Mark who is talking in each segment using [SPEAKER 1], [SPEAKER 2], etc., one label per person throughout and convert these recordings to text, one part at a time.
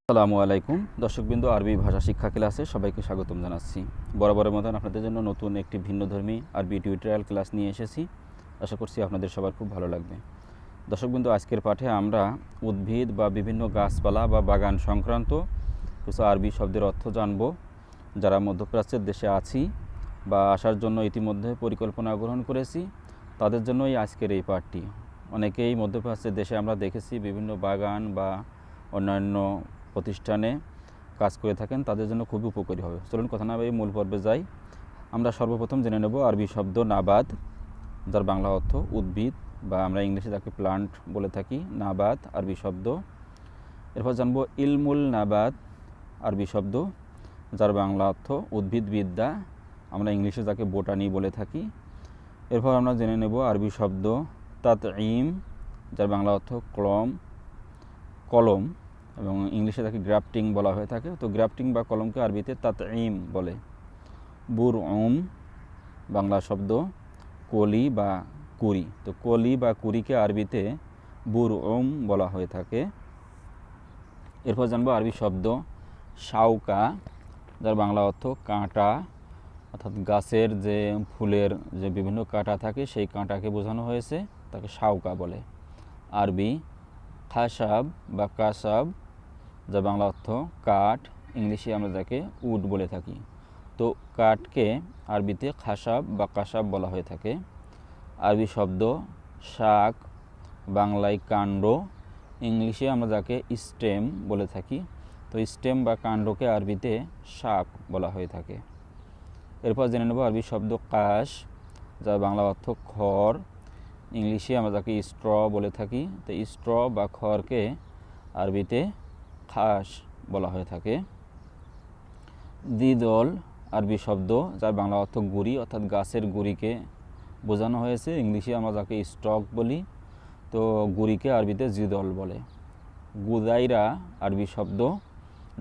[SPEAKER 1] আসসালামু আলাইকুম দর্শকবৃন্দ, আরবি ভাষা শিক্ষা ক্লাসে সবাইকে স্বাগতম জানাচ্ছি। বরাবরের মতন আপনাদের জন্য নতুন একটি ভিন্নধর্মী আরবি টিউটোরিয়াল ক্লাস নিয়ে এসেছি। আশা করছি আপনাদের সবার খুব ভালো লাগবে। দর্শকবৃন্দ, আজকের পাঠে আমরা উদ্ভিদ বা বিভিন্ন গাছপালা বা বাগান সংক্রান্ত কিছু আরবি শব্দের অর্থ জানব। যারা মধ্যপ্রাচ্যের দেশে আছি বা আসার জন্য ইতিমধ্যে পরিকল্পনা গ্রহণ করেছি, তাদের জন্যই আজকের এই পাঠটি। অনেকেই মধ্যপ্রাচ্যের দেশে আমরা দেখেছি বিভিন্ন বাগান বা অন্যান্য প্রতিষ্ঠানে কাজ করে থাকেন, তাদের জন্য খুবই উপকারী হবে। চলুন কথা না বলে মূল পর্বে যাই। আমরা সর্বপ্রথম জেনে নেব আরবি শব্দ নাবাদ, যার বাংলা অর্থ উদ্ভিদ বা আমরা ইংলিশে তাকে প্লান্ট বলে থাকি। নাবাদ আরবি শব্দ। এরপর জানবো ইলমুল নাবাদ আরবি শব্দ, যার বাংলা অর্থ উদ্ভিদবিদ্যা, আমরা ইংলিশে তাকে বোটানি বলে থাকি। এরপর আমরা জেনে নেব আরবি শব্দ তাতঈম, যার বাংলা অর্থ কলম এবং ইংলিশে তাকে গ্রাফটিং বলা হয়ে থাকে। তো গ্রাফটিং বা কলমকে আরবিতে তাতঈম বলে। বুরউম বাংলা শব্দ কলি বা কুড়ি, তো কলি বা কুড়িকে আরবিতে বুরউম বলা হয়ে থাকে। এরপর জানবো আরবি শব্দ শাউকা, যার বাংলা অর্থ কাঁটা, অর্থাৎ গাছের যে ফুলের যে বিভিন্ন কাঁটা থাকে সেই কাঁটাকে বোঝানো হয়েছে, তাকে শাউকা বলে। আরবি খাসাব বা কাসাব, যার বাংলা অর্থ কাঠ, ইংলিশে আমরা যাকে উড বলে থাকি। তো কাঠকে আরবিতে খাসাব বা কাসাব বলা হয়ে থাকে। আরবি শব্দ শাক, বাংলায় কাণ্ড, ইংলিশে আমরা যাকে স্টেম বলে থাকি। তো স্টেম বা কাণ্ডকে আরবিতে শাক বলা হয়ে থাকে। এরপর জেনে নেব আরবি শব্দ কাশ, যার বাংলা অর্থ খড়, ইংলিশে আমরা যাকে স্ট্র বলে থাকি। তো স্ট্র বা খড়কে আরবিতে খাস বলা হয়ে থাকে। দ্বিদল আরবি শব্দ, যার বাংলা অর্থ গুড়ি, অর্থাৎ গাছের গুড়িকে বোঝানো হয়েছে, ইংলিশে আমরা যাকে স্টক বলি। তো গুড়িকে আরবিতে জিদল বলে। গুদাইরা আরবি শব্দ,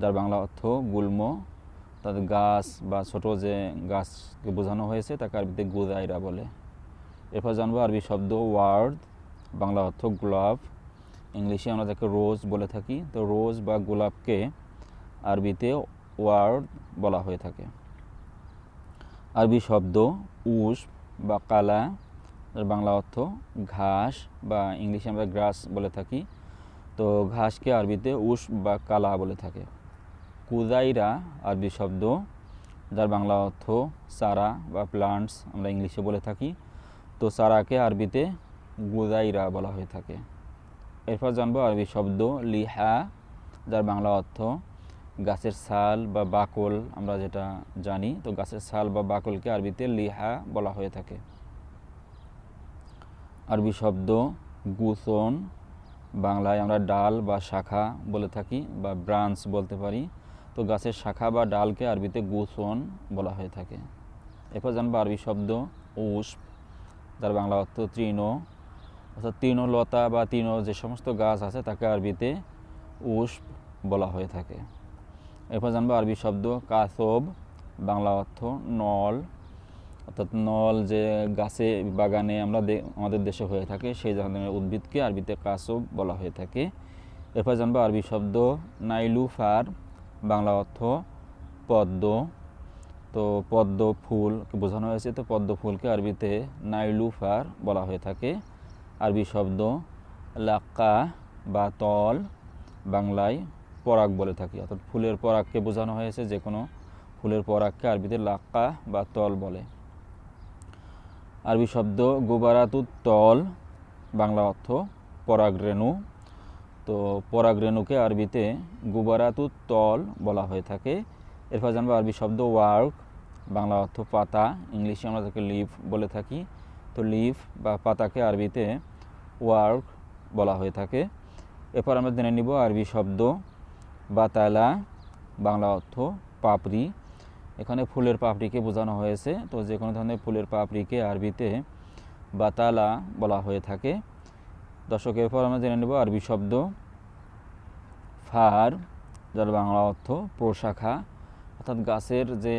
[SPEAKER 1] যার বাংলা অর্থ গুল্ম, অর্থাৎ গাছ বা ছোট যে গাছকে বোঝানো হয়েছে তাকে আরবিতে গুদাইরা বলে। এরপর জানবো আরবি শব্দ ওয়ার্ড, বাংলা অর্থ গোলাপ, ইংলিশে আমরা যাকে রোজ বলে থাকি। তো রোজ বা গোলাপকে আরবিতে ওয়ার্ড বলা হয়ে থাকে। আরবি শব্দ উস বা কালা, যার বাংলা অর্থ ঘাস বা ইংলিশে আমরা গ্রাস বলে থাকি। তো ঘাসকে আরবিতে উস বা কালা বলে থাকে। কুদাইরা আরবি শব্দ, যার বাংলা অর্থ চারা বা প্লান্টস, আমরা ইংলিশে বলে থাকি। তো চারাকে আরবিতে গুদাইরা বলা হয়ে থাকে। এরপর জানবো আরবি শব্দ লিহা, যার বাংলা অর্থ গাছের ছাল বা বাকল, আমরা যেটা জানি। তো গাছের ছাল বা বাকলকে আরবিতে লিহা বলা হয়ে থাকে। আরবি শব্দ গুসন, বাংলায় আমরা ডাল বা শাখা বলে থাকি বা ব্রাঞ্চ বলতে পারি। তো গাছের শাখা বা ডালকে আরবিতে গুসন বলা হয়ে থাকে। এরপর জানবো আরবি শব্দ উস, যার বাংলা অর্থ তৃণ, অর্থাৎ তৃণলতা বা তৃণ যে সমস্ত গাছ আছে তাকে আরবিতে উস বলা হয়ে থাকে। এরপর জানবো আরবি শব্দ কাসব, বাংলা অর্থ নল, অর্থাৎ নল যে গাছে বাগানে আমরা আমাদের দেশে হয়ে থাকে সেই ধরনের উদ্ভিদকে আরবিতে কাসব বলা হয়ে থাকে। এরপর জানবো আরবি শব্দ নাইলুফার, বাংলা অর্থ পদ্ম। তো পদ্ম ফুলকে বোঝানো হয়েছে, তো পদ্ম ফুলকে আরবিতে নাইলুফার বলা হয়ে থাকে। আরবি শব্দ লাক্কা বা তল, বাংলায় পরাগ বলে থাকি, অর্থাৎ ফুলের পরাগকে বোঝানো হয়েছে, যে কোনো ফুলের পরাগকে আরবিতে লাক্কা বা তল বলে। আরবি শব্দ গুবারাতুত তল, বাংলা অর্থ পরাগরেণু। তো পরাগরেণুকে আরবিতে গুবারাতুত তল বলা হয়ে থাকে। এরপর জানবো আরবি শব্দ ওয়ার্ক, বাংলা অর্থ পাতা, ইংলিশে আমরা তাকে লিফ বলে থাকি। তো লিফ বা পাতাকে আরবিতে ওয়ার্ক বলা হয়ে থাকে। এরপর আমরা জেনে নিব আরবি শব্দ বাতালা, বাংলা অর্থ পাপড়ি, এখানে ফুলের পাপড়িকে বোঝানো হয়েছে। তো যে কোনো ধরনের ফুলের পাপড়িকে আরবিতে বাতালা বলা হয়ে থাকে। দর্শক, এরপর আমরা জেনে নেব আরবি শব্দ ফার, যার বাংলা অর্থ প্রশাখা, অর্থাৎ গাছের যে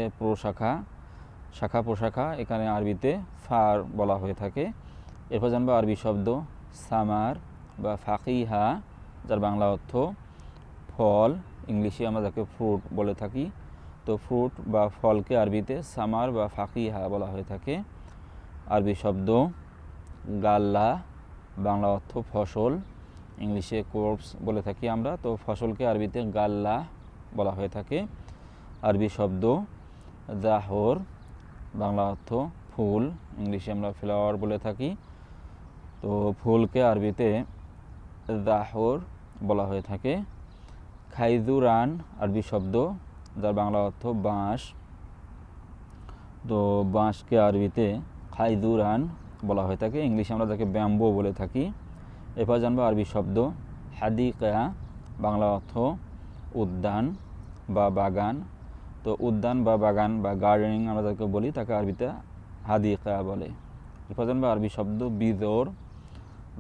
[SPEAKER 1] শাখা প্রশাখা, এখানে আরবিতে ফার বলা হয়ে থাকে। এরপর জানবো আরবি শব্দ সামার বা ফাকিহা, যার বাংলা অর্থ ফল, ইংলিশে আমরা যাকে ফ্রুট বলে থাকি। তো ফ্রুট বা ফলকে আরবিতে সামার বা ফাকিহা বলা হয়ে থাকে। আরবি শব্দ গাল্লা, বাংলা অর্থ ফসল, ইংলিশে ক্রপস বলে থাকি আমরা। তো ফসলকে আরবিতে গাল্লা বলা হয়ে থাকে। আরবি শব্দ জাহর, বাংলা অর্থ ফুল, ইংলিশে আমরা ফ্লাওয়ার বলে থাকি। তো ফুলকে আরবিতে জাহর বলা হয়ে থাকে। খাইজুরান আরবি শব্দ, যার বাংলা অর্থ বাঁশ। তো বাঁশকে আরবিতে খাইজুরান বলা হয়ে থাকে, ইংলিশে আমরা যাকে ব্যাম্বো বলে থাকি। এরপর জানবো আরবি শব্দ হাদিকা, বাংলা অর্থ উদ্যান বা বাগান। তো উদ্যান বা বাগান বা গার্ডেনিং আমরা যাকে বলি তাকে আরবিতে হাদিকা বলে। এরপর জানবো আরবি শব্দ বিজোর,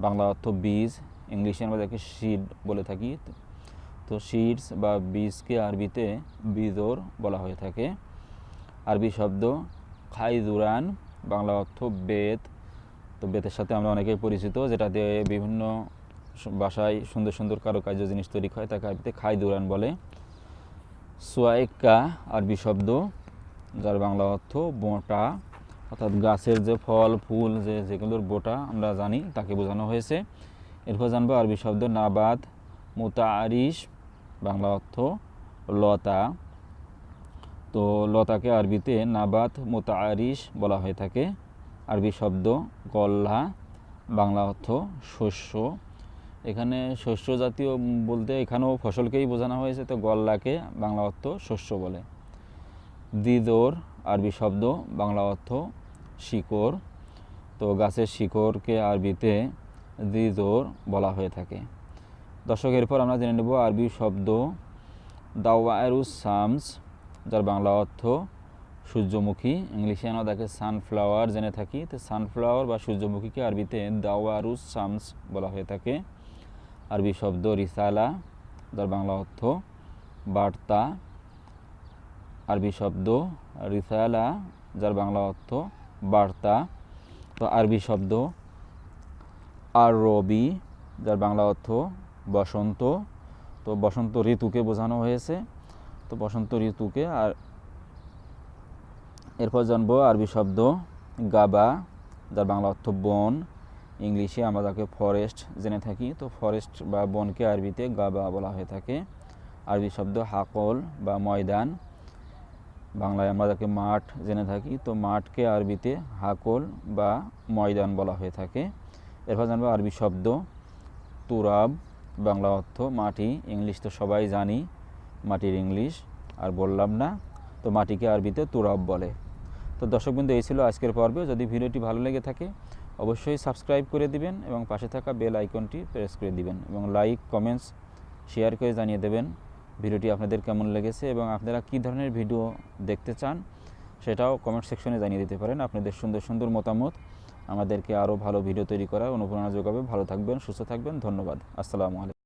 [SPEAKER 1] বাংলা অর্থ বীজ, ইংলিশে আমরা যাকে সিড বলে থাকি। তো সিডস বা বীজকে আরবিতে বিজোর বলা হয়ে থাকে। আরবি শব্দ খাইজুরান, বাংলা অর্থ বেত। তো বেতের সাথে আমরা অনেকেই পরিচিত, যেটা দিয়ে বিভিন্ন বাসায় সুন্দর সুন্দর কারুকার্য জিনিস তৈরি হয়, তাকে আরবিতে খাইজুরান বলে। সোয়াইকা আরবি শব্দ, যার বাংলা অর্থ বোঁটা, অর্থাৎ গাছের যে ফল ফুল যেগুলোর বোটা আমরা জানি তাকে বোঝানো হয়েছে। এরপর জানবো আরবি শব্দ নাবাত মুতাআরিশ, বাংলা অর্থ লতা। তো লতাকে আরবিতে নাবাত মুতাআরিশ বলা হয়ে থাকে। আরবি শব্দ গল্লা, বাংলা অর্থ শস্য। এখানে শস্য জাতীয় বলতে এখানেও ফসলকেই বোঝানো হয়েছে, তো গল্লাকে বাংলা অর্থ শস্য বলে। দিদোর আরবি শব্দ, বাংলা অর্থ শিকড়। তো গাছের শিকড়কে আরবিতে দিদোর বলা হয়ে থাকে। দর্শক, এরপর আমরা জেনে নেব আরবি শব্দ দাওয়ায়রুস শামস, যার বাংলা অর্থ সূর্যমুখী, ইংলিশে আমরা তাকে সানফ্লাওয়ার জেনে থাকি। তো সানফ্লাওয়ার বা সূর্যমুখীকে আরবিতে দাওয়ারুস শামস বলা হয়ে থাকে। আরবি শব্দ রিসালা, যার বাংলা অর্থ বার্তা। আরবি শব্দ রিসালা, যার বাংলা অর্থ বার্তা। তো আরবি শব্দ আর রবি, যার বাংলা অর্থ বসন্ত। তো বসন্ত ঋতুকে বোঝানো হয়েছে, তো বসন্ত ঋতুকে। আর এরপর জানবো আরবি শব্দ গাবা, যার বাংলা অর্থ বন, ইংলিশে আমরা তাকে ফরেস্ট জেনে থাকি। তো ফরেস্ট বা বনকে আরবিতে গাবা বলা হয়ে থাকে। আরবি শব্দ হাকল বা ময়দান, বাংলায় আমরা তাকে মাঠ জেনে থাকি। তো মাঠকে আরবিতে হাকল বা ময়দান বলা হয়ে থাকে। এরপর জানবো আরবি শব্দ তুরাব, বাংলা অর্থ মাটি, ইংলিশ তো সবাই জানি, মাটির ইংলিশ আর বললাম না। তো মাটিকে আরবিতে তুরাব বলে। তো দর্শকবৃন্দ, এই ছিল আজকের পর্বে। যদি ভিডিওটি ভালো লেগে থাকে অবশ্যই সাবস্ক্রাইব করে দিবেন এবং পাশে থাকা বেল আইকনটি প্রেস করে দিবেন এবং লাইক কমেন্টস শেয়ার করে জানিয়ে দেবেন ভিডিওটি আপনাদের কেমন লেগেছে এবং আপনারা কী ধরনের ভিডিও দেখতে চান সেটাও কমেন্ট সেকশনে জানিয়ে দিতে পারেন। আপনাদের সুন্দর সুন্দর মতামত আমাদেরকে আরও ভালো ভিডিও তৈরি করার অনুপ্রেরণা যোগাবে। ভালো থাকবেন, সুস্থ থাকবেন। ধন্যবাদ। আসসালামু আলাইকুম।